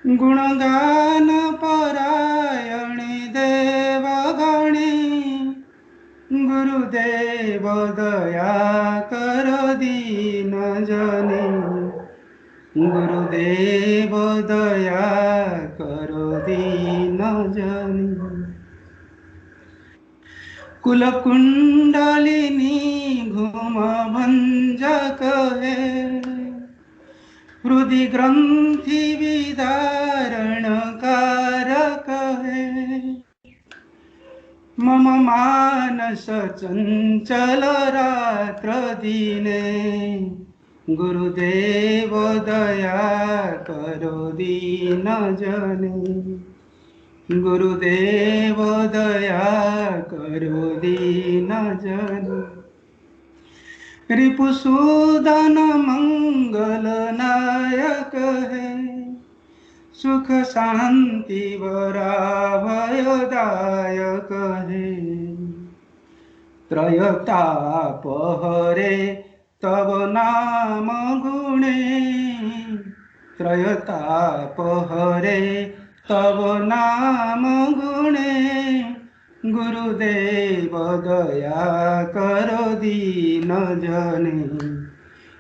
गुणगान परायणे देवगणे गुरुदेव दया कर दीन जने गुरुदेव दया कर दीन जने कुलकुंडलिनी घुम भंजक है हृदय ग्रंथि विदारण कारक है मम मानस चंचल रात्र दीने गुरुदेव दया करो दीन जने गुरुदेव दया करो दीन जने रिपुसूदन मंगल नायक है सुख शांति वरा भयदायक है त्रयताप हरे तब नाम गुणे त्रयताप हरे तब नाम गुणे गुरुदेव दया करो दीन जने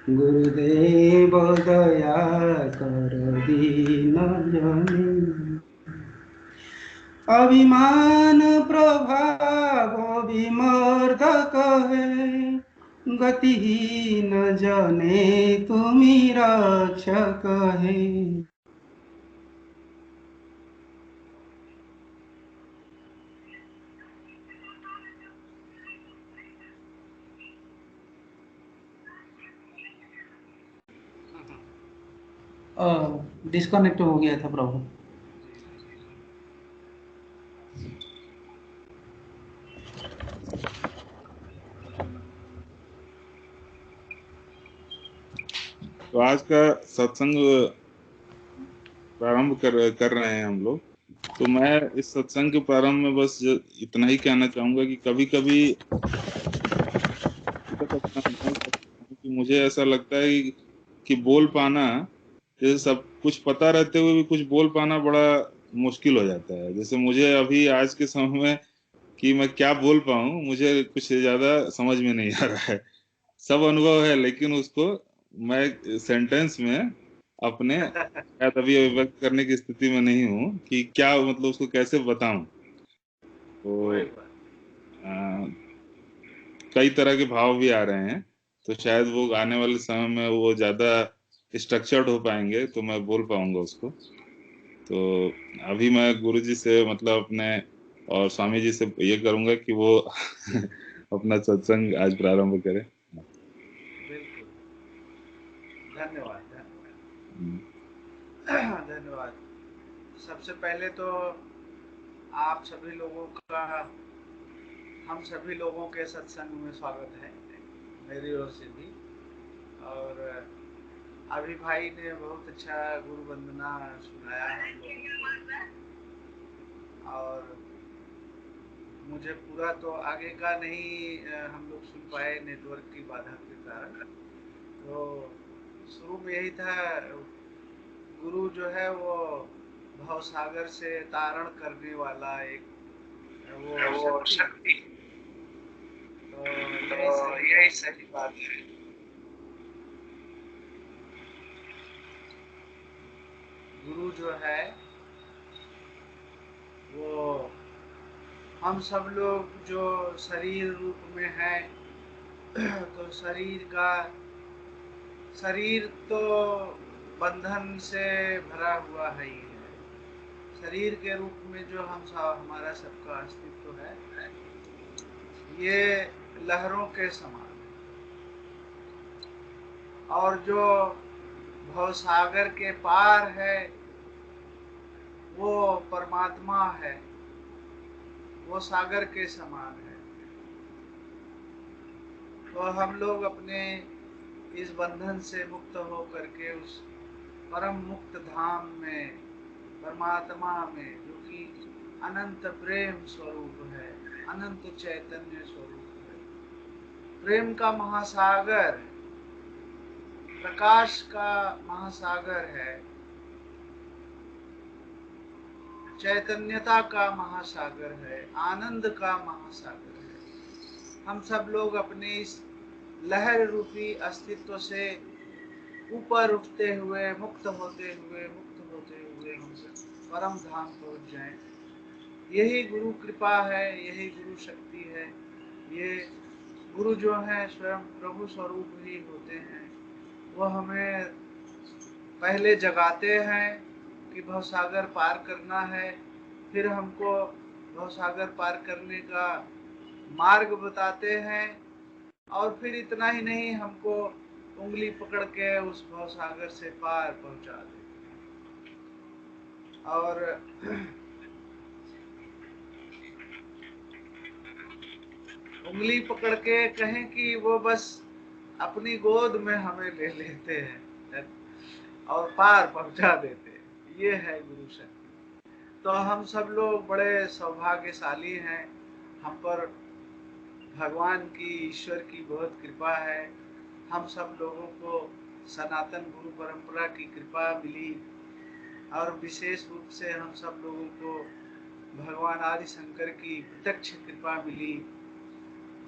गुरुदेव दया करो दीन जने अभिमान प्रभाव विमर्दक है गतिहीन जने तुमी रक्षक है डिस्कनेक्ट हो गया था प्रभु। तो आज का सत्संग प्रारंभ कर रहे हैं हम लोग। तो मैं इस सत्संग के प्रारंभ में बस इतना ही कहना चाहूंगा कि कभी कभी मुझे ऐसा लगता है कि बोल पाना, जैसे सब कुछ पता रहते हुए भी कुछ बोल पाना बड़ा मुश्किल हो जाता है। जैसे मुझे अभी आज के समय में कि मैं क्या बोल पाऊं, मुझे कुछ ज्यादा समझ में नहीं आ रहा है। सब अनुभव है लेकिन उसको मैं सेंटेंस में अपने शायद अभी अभिव्यक्त करने की स्थिति में नहीं हूँ कि क्या मतलब उसको कैसे बताऊं। तो कई तरह के भाव भी आ रहे हैं, तो शायद वो आने वाले समय में वो ज्यादा स्ट्रक्चर्ड हो पाएंगे तो मैं बोल पाऊंगा उसको। तो अभी मैं गुरुजी से मतलब अपने और स्वामी जी से ये करूंगा कि वो अपना सत्संग आज प्रारंभ करें। बिल्कुल, धन्यवाद धन्यवाद। सबसे पहले तो आप सभी लोगों का हम सभी लोगों के सत्संग में स्वागत है मेरी ओर से भी। और अभी भाई ने बहुत अच्छा गुरु वंदना सुनाया हम लोगों को, और मुझे पूरा तो आगे का नहीं हम लोग सुन पाए नेटवर्क की बाधा के कारण। तो शुरू में यही था, गुरु जो है वो भवसागर से तारण करने वाला एक वो शक्ति। तो यही सही बात है। गुरु जो है वो हम सब लोग जो शरीर रूप में है, तो शरीर तो बंधन से भरा हुआ है ही है। शरीर के रूप में जो हमारा सबका अस्तित्व है, ये लहरों के समान है। और जो भवसागर के पार है वो परमात्मा है, वो सागर के समान है। तो हम लोग अपने इस बंधन से मुक्त हो करके उस परम मुक्त धाम में, परमात्मा में, जो कि अनंत प्रेम स्वरूप है, अनंत चैतन्य स्वरूप है, प्रेम का महासागर, प्रकाश का महासागर है, चैतन्यता का महासागर है, आनंद का महासागर है। हम सब लोग अपने इस लहर रूपी अस्तित्व से ऊपर उठते हुए, मुक्त होते हुए हम सब परम धाम पहुंच जाएं। यही गुरु कृपा है, यही गुरु शक्ति है। ये गुरु जो है स्वयं प्रभु स्वरूप ही होते हैं। वो हमें पहले जगाते हैं कि भवसागर पार करना है, फिर हमको भवसागर पार करने का मार्ग बताते हैं, और फिर इतना ही नहीं, हमको उंगली पकड़ के उस भवसागर से पार पहुंचा देते हैं। और उंगली पकड़ के कहें कि वो बस अपनी गोद में हमें ले लेते हैं और पार पहुंचा देते हैं। ये है गुरु शक्ति। तो हम सब लोग बड़े सौभाग्यशाली हैं। हम पर भगवान की, ईश्वर की बहुत कृपा है। हम सब लोगों को सनातन गुरु परंपरा की कृपा मिली, और विशेष रूप से हम सब लोगों को भगवान आदि शंकर की प्रत्यक्ष कृपा मिली,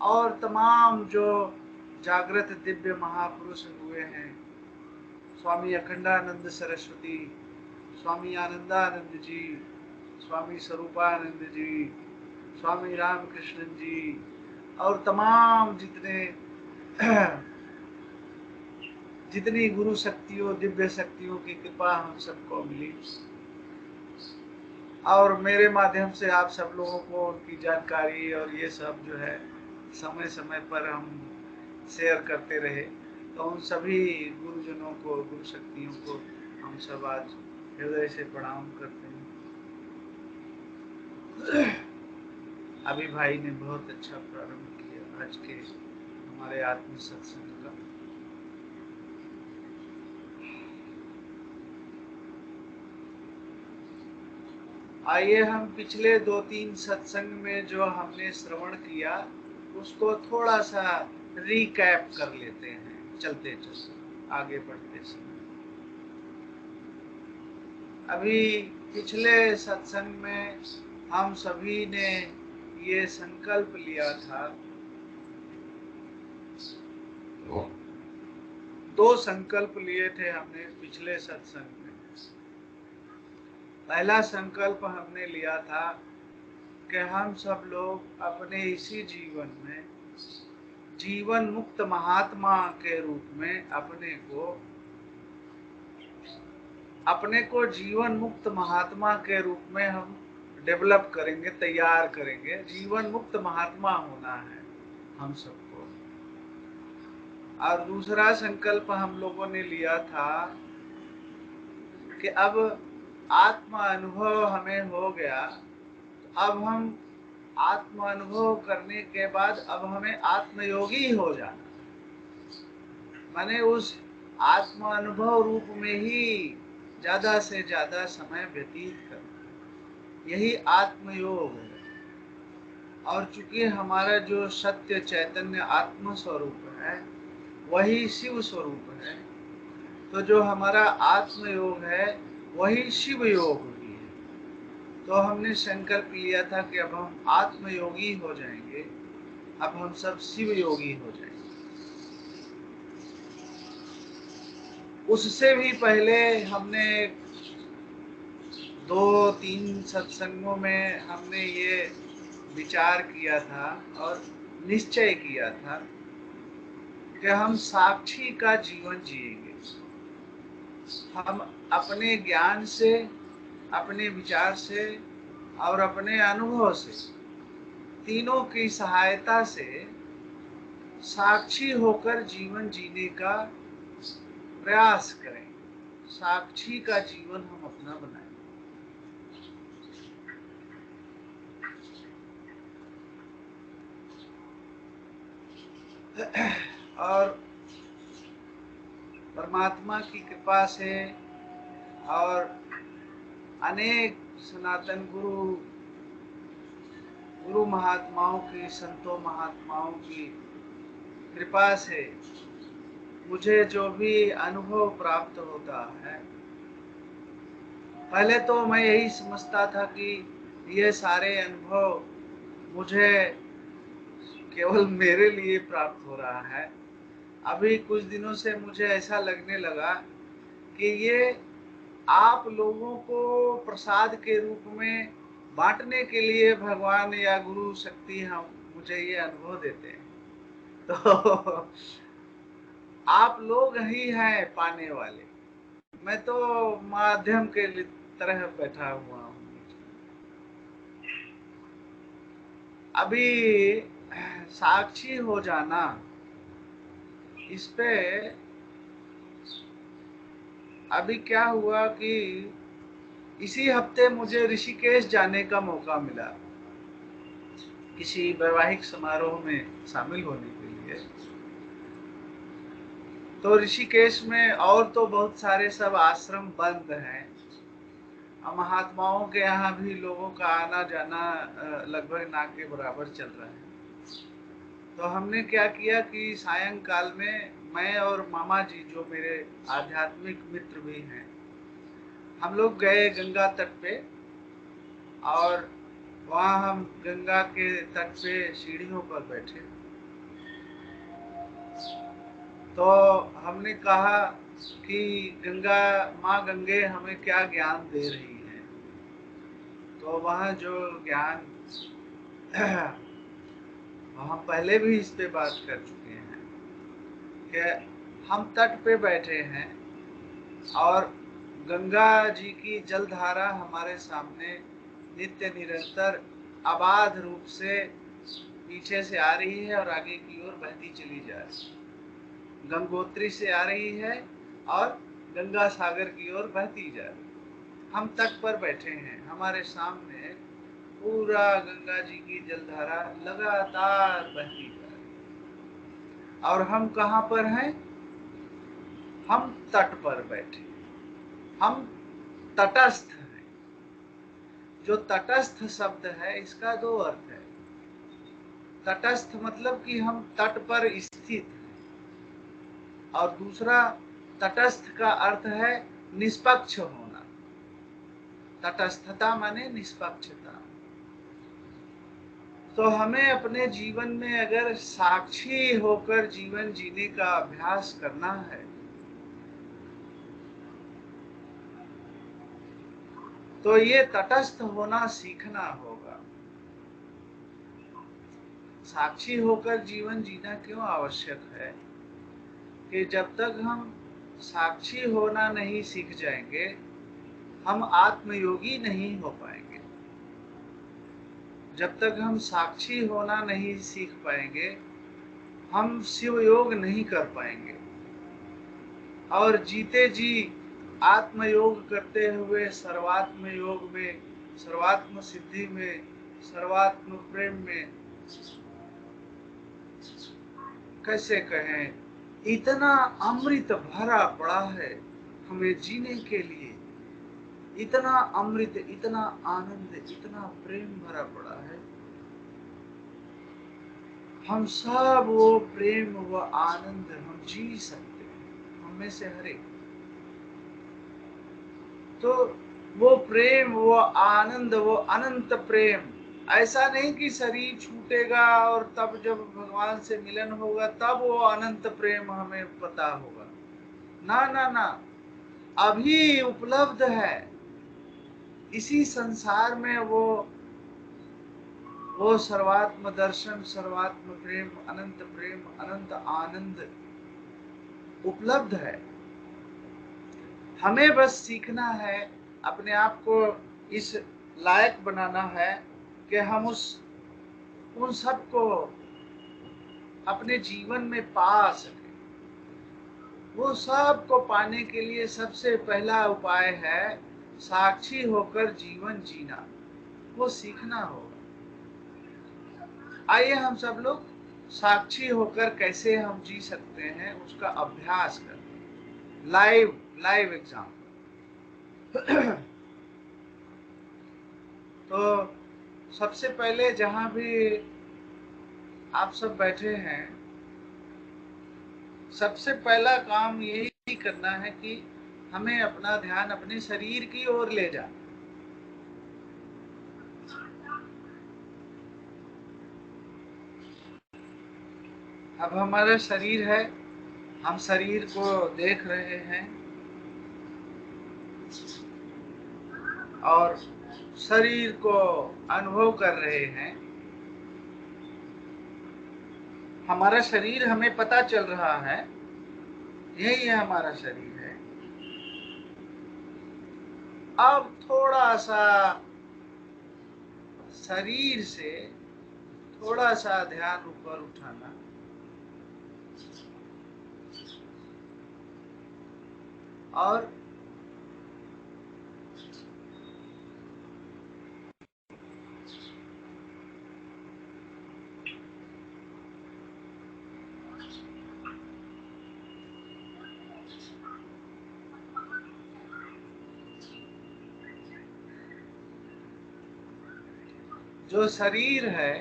और तमाम जो जागृत दिव्य महापुरुष हुए हैं, स्वामी अखंडानंद सरस्वती, स्वामी आनंदानंद जी, स्वामी स्वरूपानंद जी, स्वामी रामकृष्ण जी, और तमाम जितनी गुरु शक्तियों, दिव्य शक्तियों की कृपा हम सबको मिली, और मेरे माध्यम से आप सब लोगों को उनकी जानकारी और ये सब जो है समय समय पर हम शेयर करते रहे। तो उन सभी गुरुजनों को, गुरु शक्तियों को हम सब आज हृदय से प्रणाम करते हैं। अभी भाई ने बहुत अच्छा प्रारंभ किया आज के हमारे आत्म सत्संग का। आइए हम पिछले 2-3 सत्संग में जो हमने श्रवण किया उसको थोड़ा सा रिकैप कर लेते हैं, चलते चलते आगे बढ़ते समय। अभी पिछले सत्संग में हम सभी ने ये संकल्प लिया था, 2 संकल्प लिए थे हमने पिछले सत्संग में। पहला संकल्प हमने लिया था कि हम सब लोग अपने इसी जीवन में जीवन मुक्त महात्मा के रूप में अपने को जीवन मुक्त महात्मा के रूप में हम डेवलप करेंगे, तैयार करेंगे। जीवन मुक्त महात्मा होना है हम सबको। और दूसरा संकल्प हम लोगों ने लिया था कि अब आत्म अनुभव हमें हो गया, तो अब हम आत्म अनुभव करने के बाद अब हमें आत्मयोगी हो जाना, माने उस आत्म अनुभव रूप में ही ज्यादा से ज्यादा समय व्यतीत करना, यही आत्मयोग है। और चूंकि हमारा जो सत्य चैतन्य आत्म स्वरूप है वही शिव स्वरूप है, तो जो हमारा आत्मयोग है वही शिव योग भी है। तो हमने संकल्प लिया था कि अब हम आत्मयोगी हो जाएंगे, अब हम सब शिव योगी हो जाएंगे। उससे भी पहले हमने 2-3 सत्संगों में हमने ये विचार किया था और निश्चय किया था कि हम साक्षी का जीवन जिएंगे। हम अपने ज्ञान से, अपने विचार से और अपने अनुभव से, तीनों की सहायता से साक्षी होकर जीवन जीने का प्रयास करें। साक्षी का जीवन हम अपना बनाएं। और परमात्मा की कृपा से और अनेक सनातन गुरु महात्माओं की, संतों महात्माओं की कृपा से मुझे जो भी अनुभव प्राप्त होता है, पहले तो मैं यही समझता था कि ये सारे अनुभव मुझे केवल मेरे लिए प्राप्त हो रहा है। अभी कुछ दिनों से मुझे ऐसा लगने लगा कि ये आप लोगों को प्रसाद के रूप में बांटने के लिए भगवान या गुरु शक्ति हम मुझे ये अनुभव देते हैं। तो आप लोग ही हैं पाने वाले, मैं तो माध्यम के तरह बैठा हुआ हूँ। अभी साक्षी हो जाना, इस पे अभी क्या हुआ कि इसी हफ्ते मुझे ऋषिकेश जाने का मौका मिला किसी वैवाहिक समारोह में शामिल होने के लिए। तो ऋषिकेश में और तो बहुत सारे सब आश्रम बंद हैं, महात्माओं के यहाँ भी लोगों का आना जाना लगभग ना के बराबर चल रहा है। तो हमने क्या किया कि सायंकाल में मैं और मामा जी, जो मेरे आध्यात्मिक मित्र भी हैं, हम लोग गए गंगा तट पे, और वहाँ हम गंगा के तट पे सीढ़ियों पर बैठे। तो हमने कहा कि गंगा माँ गंगे हमें क्या ज्ञान दे रही है। तो वहाँ जो ज्ञान हम पहले भी इस पे बात कर चुके हैं कि हम तट पे बैठे हैं और गंगा जी की जलधारा हमारे सामने नित्य निरंतर अबाध रूप से पीछे से आ रही है और आगे की ओर बहती चली जा रही है। गंगोत्री से आ रही है और गंगा सागर की ओर बहती जा रही है। हम तट पर बैठे हैं, हमारे सामने पूरा गंगा जी की जलधारा लगातार बहती जा रही है। और हम कहाँ पर हैं? हम तट पर बैठे, हम तटस्थ हैं। जो तटस्थ शब्द है, इसका दो अर्थ है। तटस्थ मतलब कि हम तट पर स्थित हैं, और दूसरा तटस्थ का अर्थ है निष्पक्ष होना। तटस्थता माने निष्पक्षता। तो हमें अपने जीवन में अगर साक्षी होकर जीवन जीने का अभ्यास करना है, तो ये तटस्थ होना सीखना होगा। साक्षी होकर जीवन जीना क्यों आवश्यक है? कि जब तक हम साक्षी होना नहीं सीख जाएंगे, हम आत्मयोगी नहीं हो पाएंगे। जब तक हम साक्षी होना नहीं सीख पाएंगे, हम शिव योग नहीं कर पाएंगे। और जीते जी आत्मयोग करते हुए सर्वात्म योग में, सर्वात्म सिद्धि में, सर्वात्म प्रेम में, कैसे कहें, इतना अमृत भरा पड़ा है हमें जीने के लिए। इतना अमृत, इतना आनंद, इतना प्रेम भरा पड़ा है। हम सब वो प्रेम व आनंद हम जी सकते हैं, हम में से हर एक। तो वो प्रेम, वो आनंद, वो अनंत प्रेम, ऐसा नहीं कि शरीर छूटेगा और तब जब भगवान से मिलन होगा तब वो अनंत प्रेम हमें पता होगा। ना ना ना, अभी उपलब्ध है इसी संसार में वो सर्वात्म दर्शन, सर्वात्म प्रेम, अनंत आनंद उपलब्ध है। हमें बस सीखना है, अपने आप को इस लायक बनाना है कि हम उन सब को अपने जीवन में पा सके। वो सब को पाने के लिए सबसे पहला उपाय है साक्षी होकर जीवन जीना। वो सीखना होगा। आइए हम सब लोग साक्षी होकर कैसे हम जी सकते हैं उसका अभ्यास करते हैं। Live example. तो सबसे पहले जहां भी आप सब बैठे हैं, सबसे पहला काम यही करना है कि हमें अपना ध्यान अपने शरीर की ओर ले जाना। अब हमारा शरीर है, हम शरीर को देख रहे हैं और शरीर को अनुभव कर रहे हैं। हमारा शरीर हमें पता चल रहा है, यही है हमारा शरीर है। अब थोड़ा सा शरीर से थोड़ा सा ध्यान ऊपर उठाना और जो शरीर है,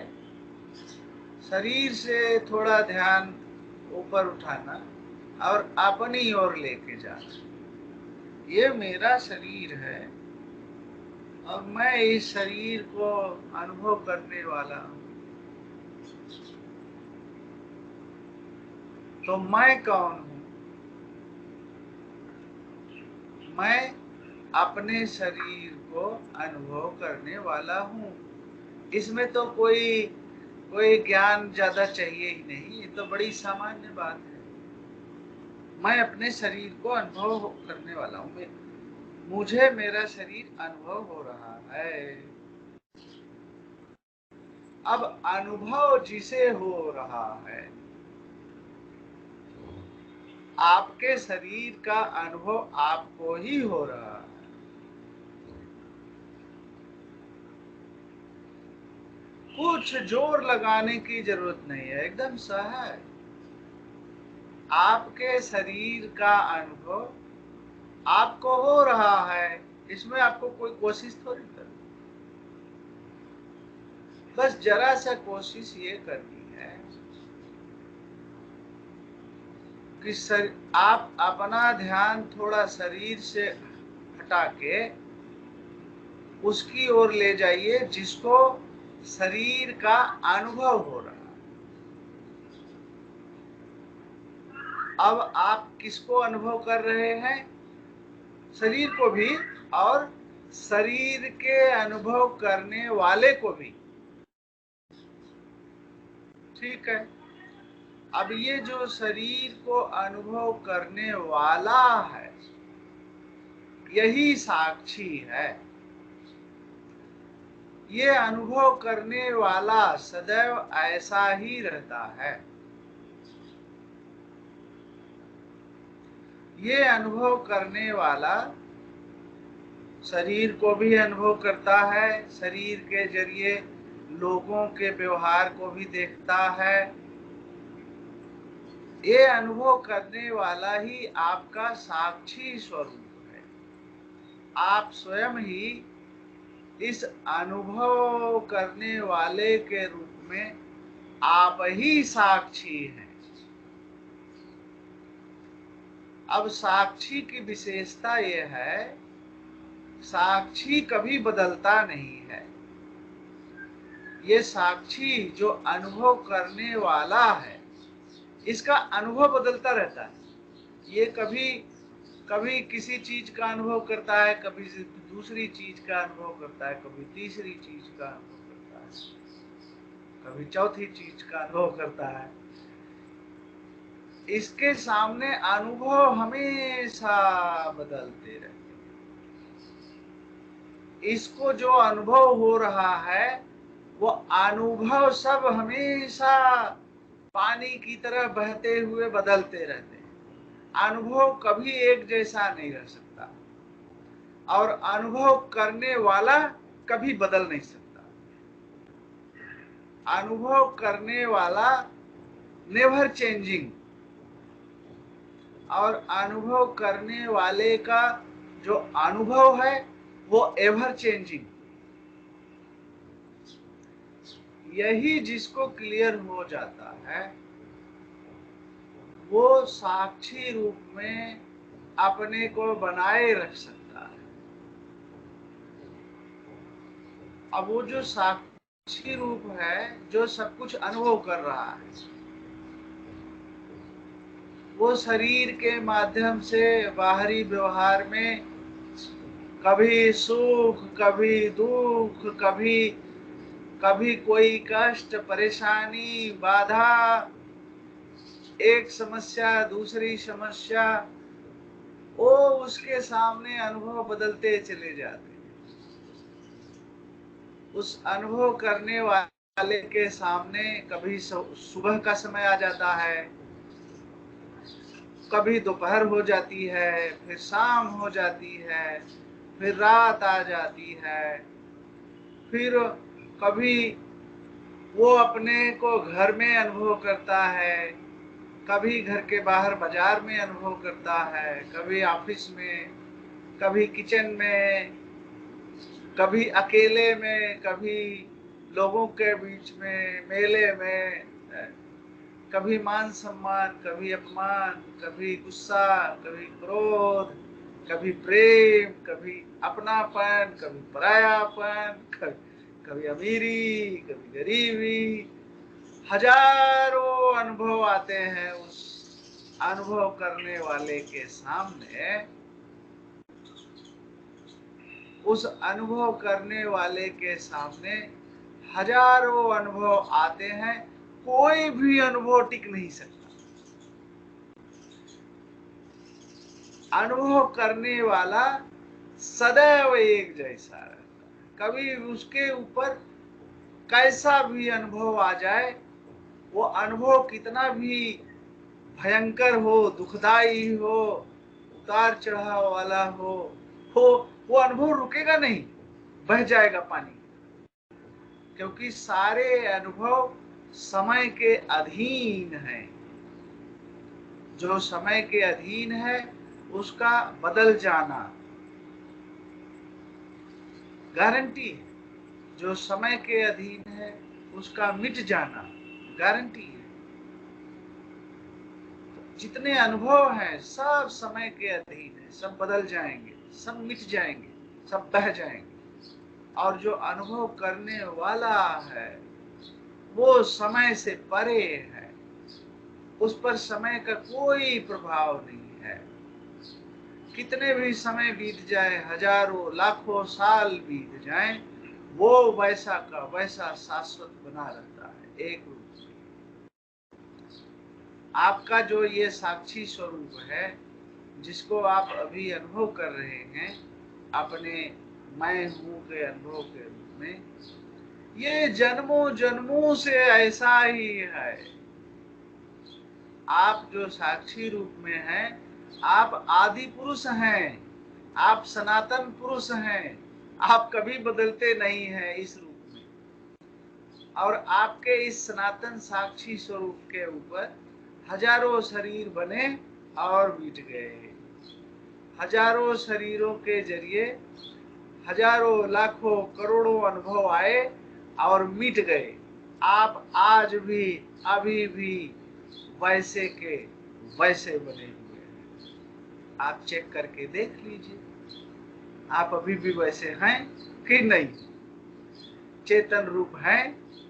शरीर से थोड़ा ध्यान ऊपर उठाना और अपनी ओर लेके जाना। ये मेरा शरीर है और मैं इस शरीर को अनुभव करने वाला हूँ। तो मैं कौन हूँ? मैं अपने शरीर को अनुभव करने वाला हूँ। इसमें तो कोई ज्ञान ज्यादा चाहिए ही नहीं, ये तो बड़ी सामान्य बात है। मैं अपने शरीर को अनुभव करने वाला हूँ, मुझे मेरा शरीर अनुभव हो रहा है। अब अनुभव जिसे हो रहा है, आपके शरीर का अनुभव आपको ही हो रहा है। कुछ जोर लगाने की जरूरत नहीं है, एकदम सहज आपके शरीर का अनुभव आपको हो रहा है। इसमें आपको कोई कोशिश थोड़ी करनी, बस जरा सा कोशिश ये करनी है कि आप अपना ध्यान थोड़ा शरीर से हटा के उसकी ओर ले जाइए जिसको शरीर का अनुभव हो रहा है। अब आप किसको अनुभव कर रहे हैं? शरीर को भी और शरीर के अनुभव करने वाले को भी। ठीक है। अब ये जो शरीर को अनुभव करने वाला है, यही साक्षी है। ये अनुभव करने वाला सदैव ऐसा ही रहता है। ये अनुभव करने वाला शरीर को भी अनुभव करता है, शरीर के जरिए लोगों के व्यवहार को भी देखता है। ये अनुभव करने वाला ही आपका साक्षी स्वरूप है। आप स्वयं ही इस अनुभव करने वाले के रूप में आप ही साक्षी हैं। अब साक्षी की विशेषता यह है, साक्षी कभी बदलता नहीं है। ये साक्षी जो अनुभव करने वाला है, इसका अनुभव बदलता रहता है। ये कभी किसी चीज का अनुभव करता है, कभी दूसरी चीज का अनुभव करता है, कभी तीसरी चीज का अनुभव करता है, कभी चौथी चीज का अनुभव करता है। इसके सामने अनुभव हमेशा बदलते रहते हैं। इसको जो अनुभव हो रहा है, वो अनुभव सब हमेशा पानी की तरह बहते हुए बदलते रहते हैं। अनुभव कभी एक जैसा नहीं रह सकता और अनुभव करने वाला कभी बदल नहीं सकता। अनुभव करने वाला नेवर चेंजिंग और अनुभव करने वाले का जो अनुभव है वो एवर चेंजिंग। यही जिसको क्लियर हो जाता है, वो साक्षी रूप में अपने को बनाए रख सकता है। अब वो जो साक्षी रूप है, जो सब कुछ अनुभव कर रहा है, वो शरीर के माध्यम से बाहरी व्यवहार में कभी सुख, कभी दुख, कभी कभी कोई कष्ट, परेशानी, बाधा, एक समस्या दूसरी समस्या, वो उसके सामने अनुभव बदलते चले जाते। उस अनुभव करने वाले के सामने कभी सुबह का समय आ जाता है, कभी दोपहर हो जाती है, फिर शाम हो जाती है, फिर रात आ जाती है, फिर कभी वो अपने को घर में अनुभव करता है, कभी घर के बाहर बाजार में अनुभव करता है, कभी ऑफिस में, कभी किचन में, कभी अकेले में, कभी लोगों के बीच में, मेले में, कभी मान सम्मान, कभी अपमान, कभी गुस्सा, कभी क्रोध, कभी प्रेम, कभी अपनापन, कभी परायापन, कभी अमीरी, कभी गरीबी। हजारों अनुभव आते हैं उस अनुभव करने वाले के सामने। उस अनुभव करने वाले के सामने हजारों अनुभव आते हैं, कोई भी अनुभव टिक नहीं सकता। अनुभव करने वाला सदैव एक जैसा रहता है। कभी उसके ऊपर कैसा भी अनुभव आ जाए, वो अनुभव कितना भी भयंकर हो, दुखदाई हो, उतार चढ़ाव वाला हो, वो अनुभव रुकेगा नहीं, बह जाएगा पानी। क्योंकि सारे अनुभव समय के अधीन हैं। जो समय के अधीन है उसका बदल जाना गारंटी है, जो समय के अधीन है उसका मिट जाना गारंटी है। जितने अनुभव हैं सब समय के अधीन है, सब बदल जाएंगे, सब मिट जाएंगे, सब बह जाएंगे। और जो अनुभव करने वाला है वो समय से परे है, उस पर समय का कोई प्रभाव नहीं है। कितने भी समय बीत जाए, हजारों लाखों साल बीत जाएं, वो वैसा का वैसा शाश्वत बना रहता है, एक रूप से। आपका जो ये साक्षी स्वरूप है, जिसको आप अभी अनुभव कर रहे हैं अपने मैं हूं के अनुभव के रूप में, ये जन्मों जन्मों से ऐसा ही है। आप जो साक्षी रूप में हैं, आप आदि पुरुष हैं, आप सनातन पुरुष हैं, आप कभी बदलते नहीं हैं इस रूप में। और आपके इस सनातन साक्षी स्वरूप के ऊपर हजारों शरीर बने और मिट गए। हजारों शरीरों के जरिए हजारों लाखों करोड़ों अनुभव आए और मिट गए। आप आज भी अभी भी वैसे के वैसे बने हुए हैं। आप चेक करके देख लीजिए, आप अभी भी वैसे हैं कि नहीं, चेतन रूप है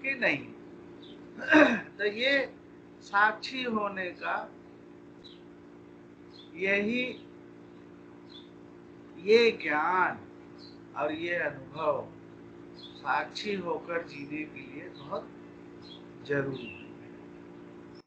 कि नहीं। तो ये साक्षी होने का यही ये ज्ञान और ये अनुभव साक्षी होकर जीने के लिए बहुत जरूरी है।